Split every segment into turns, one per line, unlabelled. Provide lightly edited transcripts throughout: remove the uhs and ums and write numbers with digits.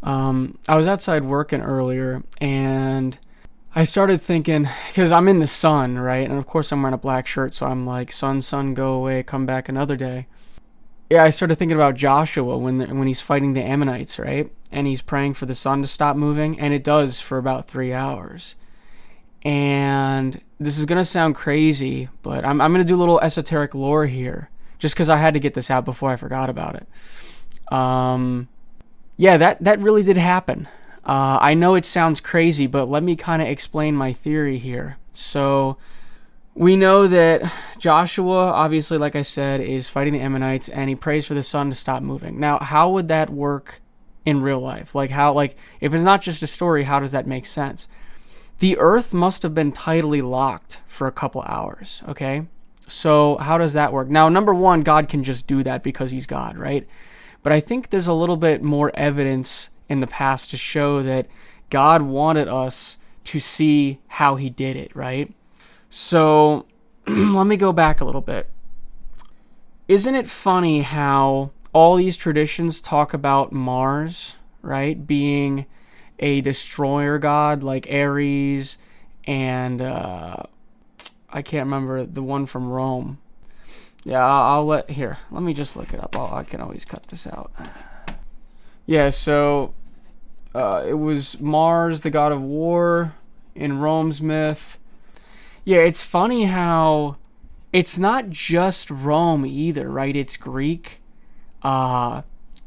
I was outside working earlier and I started thinking, because I'm in the sun, right? And of course I'm wearing a black shirt, so I'm like, sun, sun, go away, come back another day. Yeah, I started thinking about Joshua when he's fighting the Ammonites, right? And he's praying for the sun to stop moving, and it does for about 3 hours. And this is going to sound crazy, but I'm going to do a little esoteric lore here, just because I had to get this out before I forgot about it. Um, yeah, that really did happen. I know it sounds crazy, but let me kind of explain my theory here. So, we know that Joshua, obviously, like I said, is fighting the Ammonites, and he prays for the sun to stop moving. Now, how would that work in real life? If it's not just a story, how does that make sense? The earth must have been tidally locked for a couple hours, okay? So, how does that work? Now, number one, God can just do that because he's God, right? But I think there's a little bit more evidence in the past to show that God wanted us to see how he did it, right? So let me go back a little bit. Isn't it funny how all these traditions talk about Mars, right, being a destroyer god like Ares and I can't remember the one from Rome. Yeah, let me just look it up. I can always cut this out. Yeah, so it was Mars, the god of war, in Rome's myth. Yeah, it's funny how it's not just Rome either, right? It's Greek,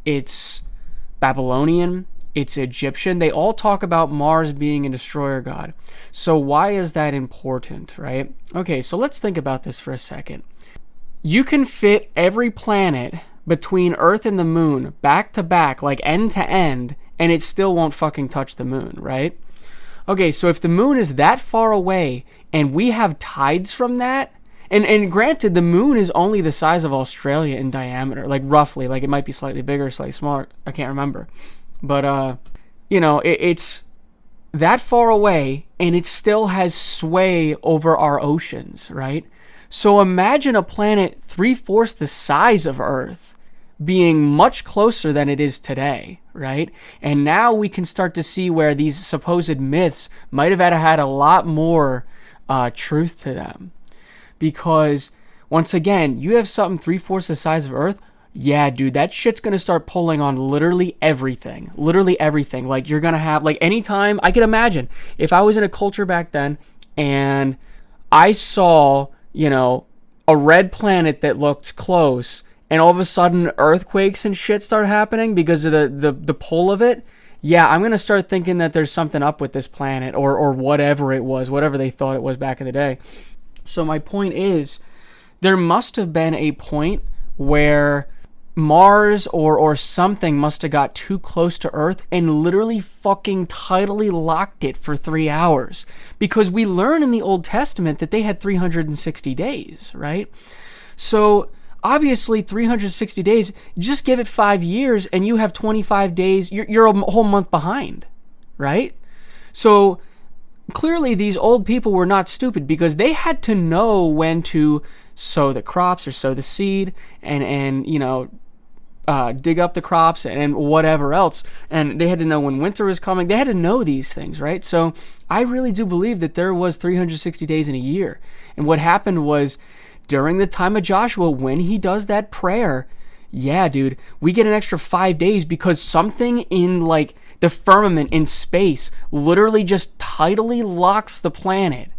it's Babylonian, it's Egyptian. They all talk about Mars being a destroyer god. So why is that important, right? Okay, so let's think about this for a second. You can fit every planet between Earth and the moon back to back, like end to end, and it still won't fucking touch the moon, right? Okay, so if the moon is that far away and we have tides from that, and granted, the moon is only the size of Australia in diameter, like roughly, like it might be slightly bigger, slightly smaller, I can't remember. But, it's that far away and it still has sway over our oceans, right? So imagine a planet three-fourths the size of Earth being much closer than it is today, right? And now we can start to see where these supposed myths might have had a lot more truth to them. Because, once again, you have something three-fourths the size of Earth, yeah, dude, that shit's gonna start pulling on literally everything. Literally everything. Like, you're gonna have, like, anytime, I could imagine, if I was in a culture back then, and I saw, a red planet that looked close, and all of a sudden earthquakes and shit start happening because of the pull of it, yeah, I'm going to start thinking that there's something up with this planet or whatever it was, whatever they thought it was back in the day. So my point is, there must have been a point where Mars or something must have got too close to Earth and literally fucking tidally locked it for 3 hours. Because we learn in the Old Testament that they had 360 days, right? So obviously 360 days, just give it 5 years and you have 25 days, you're a whole month behind, right? So clearly these old people were not stupid because they had to know when to sow the crops or sow the seed and dig up the crops and whatever else. And they had to know when winter was coming. They had to know these things, right? So I really do believe that there was 360 days in a year. And what happened was, during the time of Joshua, when he does that prayer, yeah, dude, we get an extra 5 days because something in like the firmament in space literally just tidally locks the planet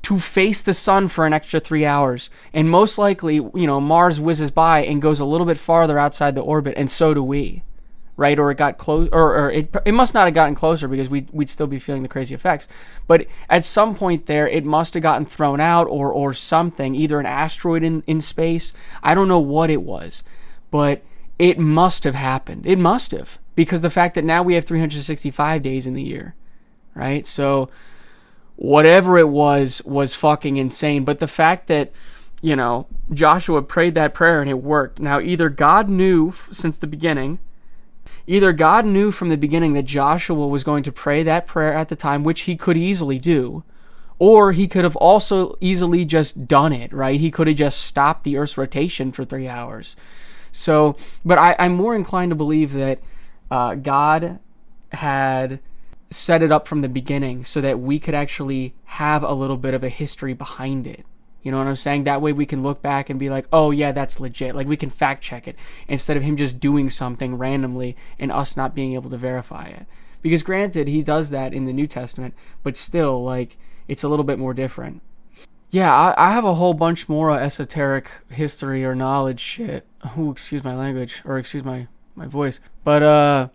to face the sun for an extra 3 hours. And most likely, Mars whizzes by and goes a little bit farther outside the orbit, and so do we, right? Or it got close, or it must not have gotten closer because we'd still be feeling the crazy effects. But at some point there, it must have gotten thrown out or something, either an asteroid in space. I don't know what it was, but it must have happened. It must have, because the fact that now we have 365 days in the year, right? So whatever it was fucking insane. But the fact that, Joshua prayed that prayer and it worked. Now, either God knew since the beginning, either God knew from the beginning that Joshua was going to pray that prayer at the time, which he could easily do, or he could have also easily just done it, right? He could have just stopped the Earth's rotation for 3 hours. So, but I'm more inclined to believe that God had set it up from the beginning so that we could actually have a little bit of a history behind it. You know what I'm saying? That way we can look back and be like, oh yeah, that's legit. Like we can fact check it instead of him just doing something randomly and us not being able to verify it. Because granted, he does that in the New Testament, but still, like, it's a little bit more different. Yeah, I have a whole bunch more esoteric history or knowledge shit. Ooh, excuse my language, or excuse my voice. But,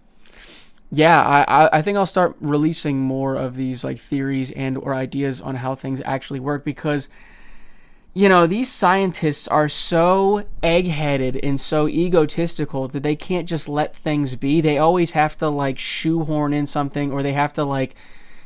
yeah, I think I'll start releasing more of these, like, theories and or ideas on how things actually work because, you know, these scientists are so egg-headed and so egotistical that they can't just let things be. They always have to, like, shoehorn in something, or they have to, like,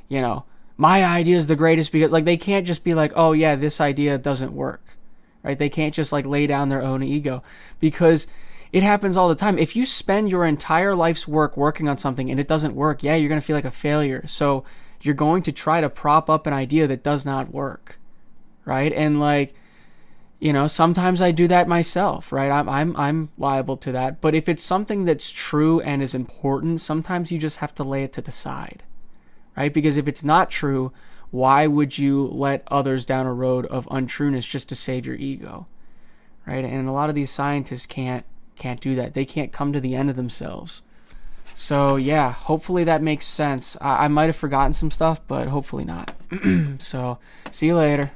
you know, my idea is the greatest, because, like, they can't just be like, oh yeah, this idea doesn't work, right? They can't just, like, lay down their own ego, because it happens all the time. If you spend your entire life's work working on something and it doesn't work, yeah, you're going to feel like a failure. So you're going to try to prop up an idea that does not work, right? And, like, you know, sometimes I do that myself, right? I'm liable to that. But if it's something that's true and is important, sometimes you just have to lay it to the side, right? Because if it's not true, why would you let others down a road of untrueness just to save your ego, right? And a lot of these scientists can't do that. They can't come to the end of themselves. So yeah, hopefully that makes sense. I might have forgotten some stuff, but hopefully not. So see you later.